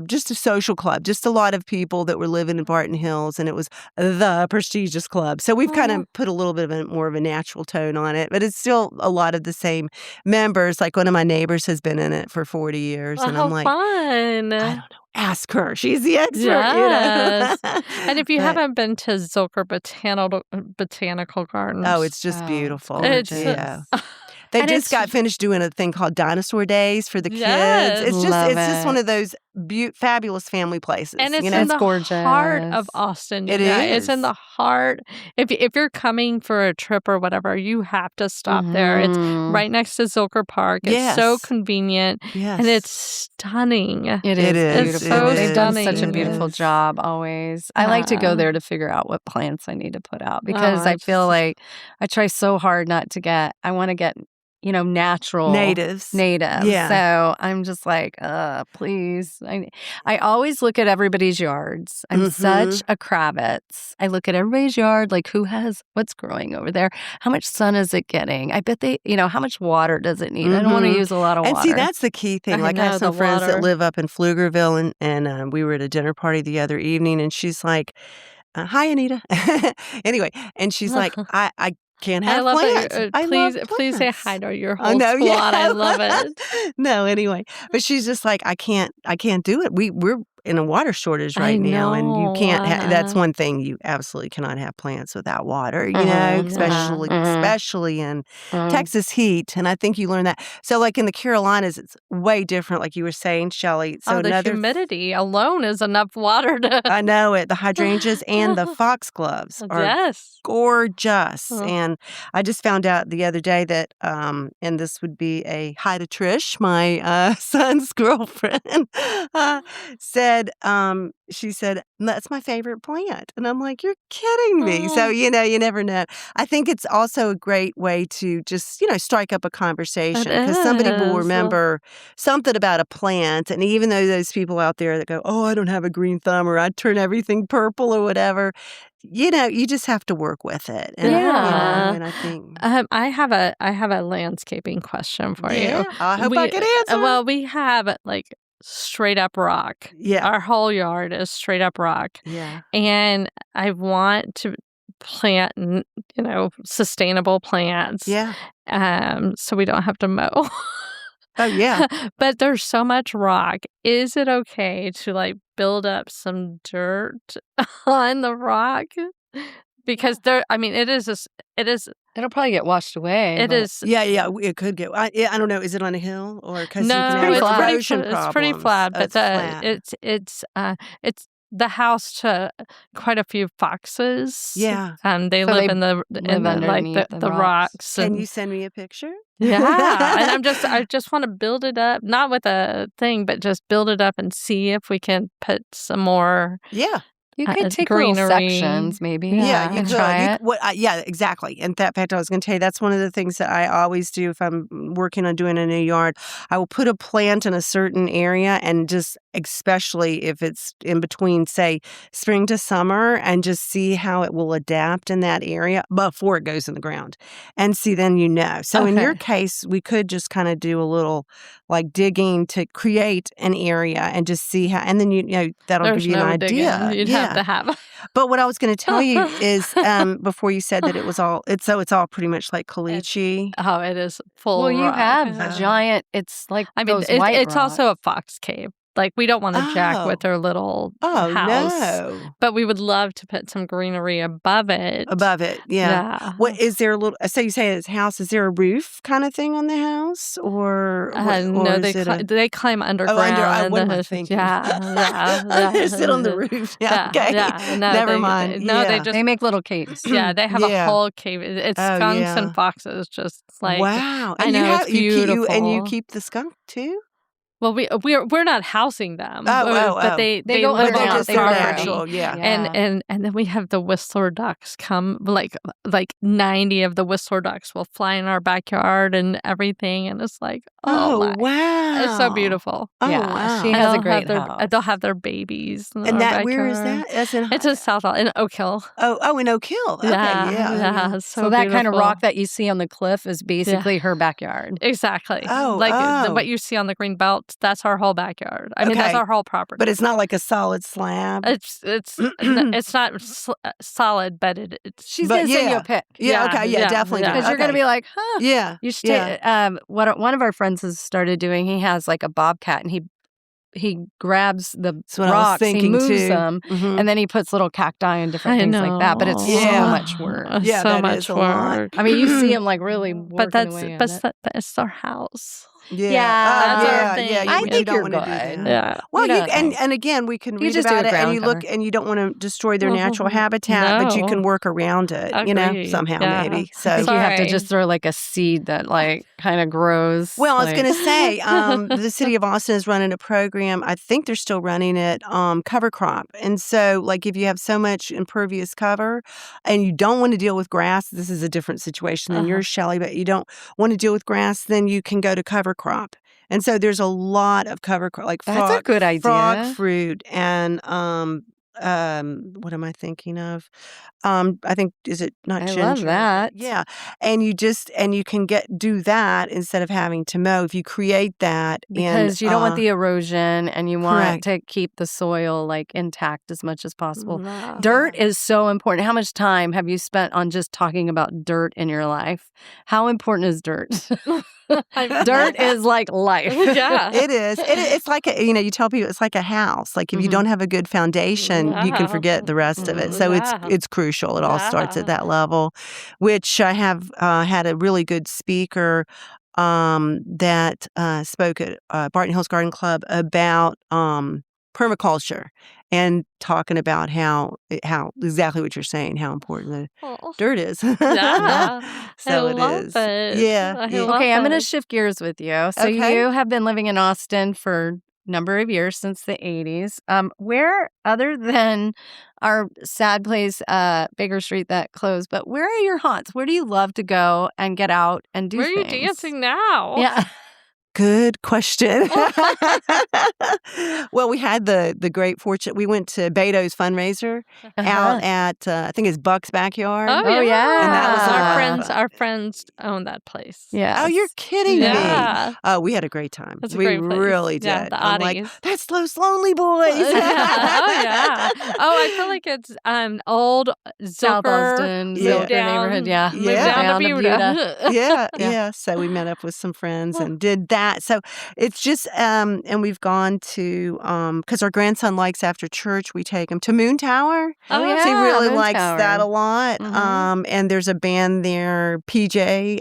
just a social club, just a lot of people that were living in Barton Hills, and it was the prestigious club. So we've kind of put a little bit of more of a natural tone on it, but it's still a lot of the same members. Like one of my neighbors has been in it for 40 years, and I'm like, fun. I don't know. Ask her. She's the expert. Yes. And if you haven't been to Zilker Botanical Gardens, it's just beautiful. It's They just got finished doing a thing called Dinosaur Days for the kids. It's just one of those fabulous family places. And it's in the gorgeous. Heart of Austin. It is. It's in the heart. If you're coming for a trip or whatever, you have to stop there. It's right next to Zilker Park. It's so convenient. Yes. And it's stunning. It is. It's so They've stunning. done such a beautiful job always. I like to go there to figure out what plants I need to put out because I feel like I try so hard I want to get natural natives. Yeah. So I'm just like, please. I always look at everybody's yards. I'm such a Kravitz. I look at everybody's yard, like what's growing over there? How much sun is it getting? I bet how much water does it need? I don't want to use a lot of water. And see, that's the key thing. I have some friends that live up in Pflugerville, and we were at a dinner party the other evening, and she's like, hi, Anita. Anyway, and she's like, Can't have love plants. it. I love plants. Please say hi to your I whole know, squad. yeah. I love it. No, anyway. But she's just like, I can't do it. We're in a water shortage right now, and you can't. That's one thing, you absolutely cannot have plants without water. You know, especially in Texas heat. And I think you learn that. So, like in the Carolinas, it's way different. Like you were saying, Shelly. So the humidity alone is enough water to. I know it. The hydrangeas and the foxgloves are gorgeous. And I just found out the other day that, and this would be a hi to Trish, my son's girlfriend, she said, that's my favorite plant. And I'm like, you're kidding me. So, you never know. I think it's also a great way to just, strike up a conversation, because somebody will remember something about a plant. And even though those people out there that go, oh, I don't have a green thumb, or I turn everything purple or whatever, you just have to work with it. And, and I think I have a landscaping question for you. I hope I can answer. Well, we have like straight up rock. Yeah. Our whole yard is straight up rock. Yeah. And I want to plant, sustainable plants. Yeah. So we don't have to mow. Oh, yeah. But there's so much rock. Is it okay to like build up some dirt on the rock? Because it'll probably get washed away. It is. Yeah, it could get. I don't know. Is it on a hill or because no? You can have erosion it's pretty flat, but flat. it's the house to quite a few foxes. Yeah, they live in the rocks. Can you send me a picture? Yeah, and I just want to build it up, not with a thing, but just build it up and see if we can put some more. Yeah. You could take greenery. little sections, maybe. Yeah, you could try it. Yeah, exactly. In fact, I was going to tell you, that's one of the things that I always do if I'm working on doing a new yard. I will put a plant in a certain area, and just especially if it's in between, say, spring to summer, and just see how it will adapt in that area before it goes in the ground. And see, then So in your case, we could just kind of do a little like digging to create an area and just see how, and then that'll give you an idea. Digging. You'd have to have. But what I was going to tell you is, before you said that it was all, it's all pretty much like caliche. It is full. Well, you rock. have a giant. It's like it's also a fox cave. Like, we don't want to jack with their little house. No. But we would love to put some greenery above it. Above it, yeah. What is there a little? So you say it's house. Is there a roof kind of thing on the house, or no? They climb underground. What am I thinking? Yeah. They sit on the roof. Yeah. Okay. Yeah. No, Never mind. They make little caves. Yeah, they have a whole cave. It's skunks and foxes. Just like wow. I know it's beautiful. And you keep the skunk too. Well, we're not housing them. But they go live on just our property. Yeah. And then we have the Whistler ducks come, like 90 of the Whistler ducks will fly in our backyard and everything, and it's like, wow, it's so beautiful. Oh, yeah, wow. She has a great house. They'll have their babies. And where is that? It's in South in Oak Hill. Oh, in Oak Hill. Okay, yeah. So that kind of rock that you see on the cliff is basically her backyard. Exactly. What you see on the green belt. That's our whole backyard. I mean, that's our whole property. But it's not like a solid slab. It's not solid, but it's. She's gonna send you a pic. Yeah. Okay. Yeah. Definitely. Because you're gonna be like, huh? Yeah. You should. One of our friends has started doing. He has like a bobcat, and he grabs the rocks, he moves them, and then he puts little cacti and different things like that. But it's so much work. Yeah, so much work. I mean, you see him like really working away on it. It's our house. Yeah, that's our thing. I think don't you're want good. to do that. Yeah. Well, and again, we can read just about do a it, and ground you cover. look, and you don't want to destroy their natural habitat, but you can work around it. Agreed. Somehow maybe. So I think you have to just throw like a seed that like kind of grows. Well, I was going to say, the city of Austin is running a program. I think they're still running it. Cover crop, and so like if you have so much impervious cover, and you don't want to deal with grass, this is a different situation than yours, Shelly. But you don't want to deal with grass, then you can go to cover crop. And so there's a lot of cover, like that's a good idea. Frog fruit and what am I thinking of? I think, is it not ginger? I love that. Yeah. And you can do that instead of having to mow. If you create that. Because you don't want the erosion and you want correct. to keep the soil like intact as much as possible. Wow. Dirt is so important. How much time have you spent on just talking about dirt in your life? How important is dirt? Dirt is like life. Yeah. It is. It's like, you tell people it's like a house. Like if you don't have a good foundation, you can forget the rest of it. So it's crucial. It all starts at that level, which I have had a really good speaker that spoke at Barton Hills Garden Club about permaculture and talking about how exactly what you're saying, how important the dirt is. Yeah. So I love it is. it. Yeah. I yeah. love Okay, I'm going to it. shift gears with you. So Okay. you have been living in Austin for a number of years, since the 80s. Where, other than our sad place, Baker Street, that closed, but where are your haunts? Where do you love to go and get out and do Where are you things? dancing now? Yeah. Good question. Well, we had the great fortune. We went to Beto's fundraiser out at I think it's Buck's backyard. Oh, yeah. And that was our friends own that place. Yeah. Oh, you're kidding Yeah. me. Oh, we had a great time. That's a we great place. really did. Yeah, the I'm like, oddies. that's those lonely boys. Oh, yeah. Oh, I feel like it's old South Zilker Austin, Yeah. moved Zilker down, neighborhood. Yeah. moved Yeah. down to Down to Buda. Yeah. Yeah. So we met up with some friends and did that. So it's just, and we've gone to, because our grandson likes after church, we take him to Moon Tower. Oh, yeah. So he really Moon likes Tower. that a lot. Mhm. And there's a band there, PJ.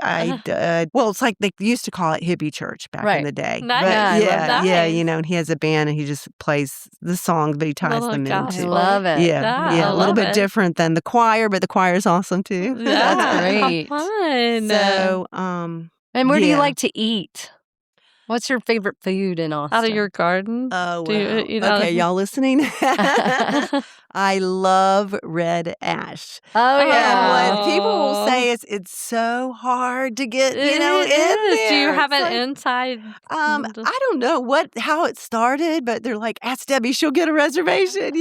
Well, it's like they used to call it hippie church back Right. in the day. Nice. But Yeah, I love yeah, that. And he has a band and he just plays the songs, but he ties Little them gospel. I into. love it. Yeah, I a little love bit it. different than the choir, but the choir's awesome too. Yeah, That's great. How fun. So, And where do you Yeah. like to eat? What's your favorite food in Austin? out of your garden? oh, Do you wow. eat out Okay, of- y'all listening? I love red ash. Oh, yeah. And what people will Oh. say is it's so hard to get, It in is. there. Do you have It's an like, inside? I don't know how it started, but they're like, ask Debbie, she'll get a reservation,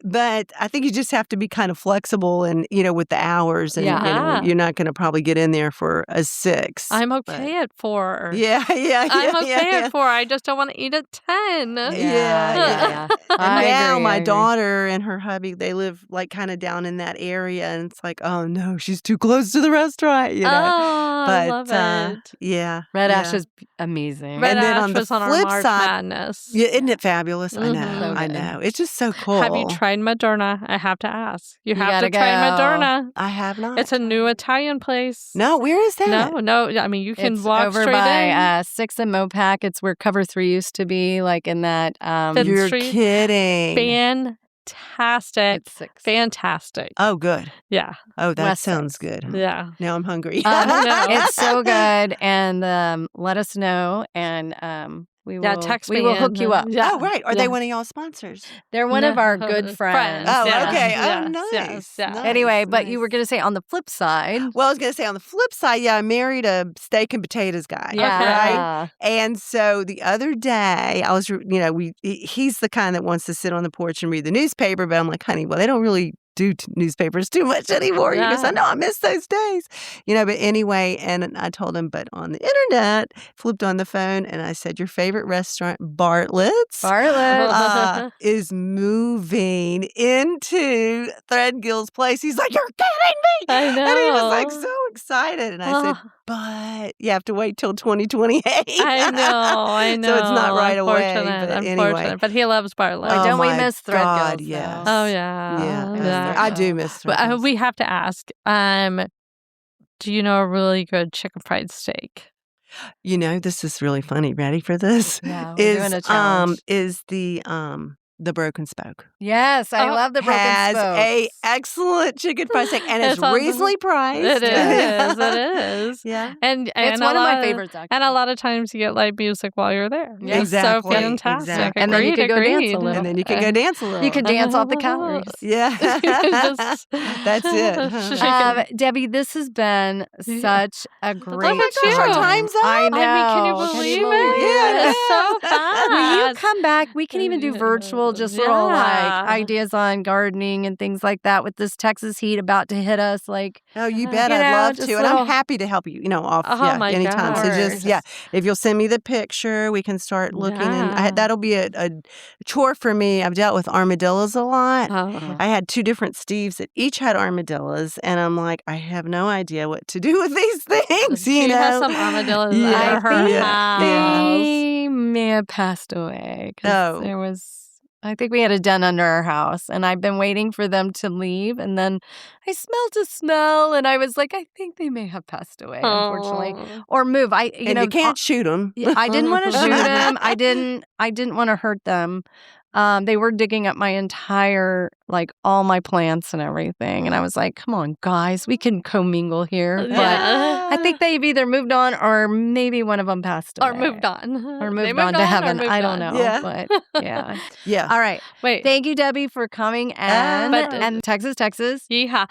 But I think you just have to be kind of flexible and, with the hours and, Yeah. you're not going to probably get in there for a 6. I'm but- okay at 4. Yeah. I'm okay yeah. at 4. I just don't want to eat at 10. Yeah. I And now agree, I my agree. daughter and her hubby, they live like kind of down in that area, and it's like, oh no, she's too close to the restaurant, Oh, I But love it. yeah, Red yeah. ash is amazing. Red And then Ash on the was on our flip March side- Madness. Yeah, isn't it fabulous? I know, Mhm. So I good. know. It's just so cool. Have you tried Moderna? I have to ask. You have gotta to try go. Moderna. I have not. It's a new Italian place. No, where is that? No. I mean, you can It's walk over straight by in. 6th and Mopac. It's where Cover 3 used to be, like in that. Fifth You're Street. kidding. Fantastic. It's 6. Fantastic. Oh, good. Yeah. Oh, that West sounds Six. good. Yeah. Now I'm hungry. know. It's so good, and let us know, and we will. Yeah, text me. We will hook and, you up. Yeah. Oh, right. Are Yeah. they one of y'all's sponsors? They're one of No, our good friends. Oh, Yes, okay. yes, Oh, nice. yes. Nice, Anyway, but you nice. were going to say on the flip side. Well, I was going to say on the flip side, I married a steak and potatoes guy. Right? And so the other day, I was, he's the kind that wants to sit on the porch and read the newspaper, but I'm like, honey, well, they don't really do newspapers too much anymore. He goes, I know, I miss those days. But anyway, and I told him, but on the internet, flipped on the phone, and I said, your favorite restaurant, Bartlett's. Is moving into Threadgill's place. He's like, you're kidding me. I know. And he was like so excited. And I said, but you have to wait till 2028. I know. So it's not right away. But Unfortunate. anyway. But he loves Bartlett. Like, don't we my miss Threadgill? God, though? yes. Oh, yeah. Yeah. I do miss But, Threadgill's. we have to ask, do you know a really good chicken fried steak? This is really funny. Ready for this? Yeah, we're doing a challenge. Is the Broken Spoke. Yes, I love the broken has spokes. a excellent chicken fried steak, and it's It's on the- reasonably priced. It is. It is. Yeah. And It's one of my favorites, actually. And a lot of times you get live music while you're there. Yeah. It's Exactly, so fantastic. exactly. And then you could go dance a Agreed. little. And then you can go dance a little. You can dance off the calories. Yeah. Just- That's it. Shake Huh? it. Debbie, this has been such a great Look at you. Our time's up. I know. I mean, can you believe it? Yeah. It's so fun. Will you come back? We can even do virtual little ideas on gardening and things like that with this Texas heat about to hit us. Like, oh, you bet. I'd love to. And I'm happy to help you, anytime. So just, if you'll send me the picture, we can start looking. And that'll be a chore for me. I've dealt with armadillos a lot. I had 2 different Steves that each had armadillos. And I'm like, I have no idea what to do with these things. She has some armadillos at her house. They may have passed away. There was... I think we had a den under our house, and I've been waiting for them to leave, and then I smelled a smell, and I was like, I think they may have passed away, unfortunately, or move. You can't shoot them. I didn't want to shoot them. I didn't want to hurt them. They were digging up my entire, all my plants and everything. And I was like, come on, guys, we can commingle here. But I think they've either moved on or maybe one of them passed away. Or moved on. Or moved on to heaven. I don't know. Yeah. But yeah. Yeah. All right. Wait. Thank you, Debbie, for coming and Texas. Yeehaw.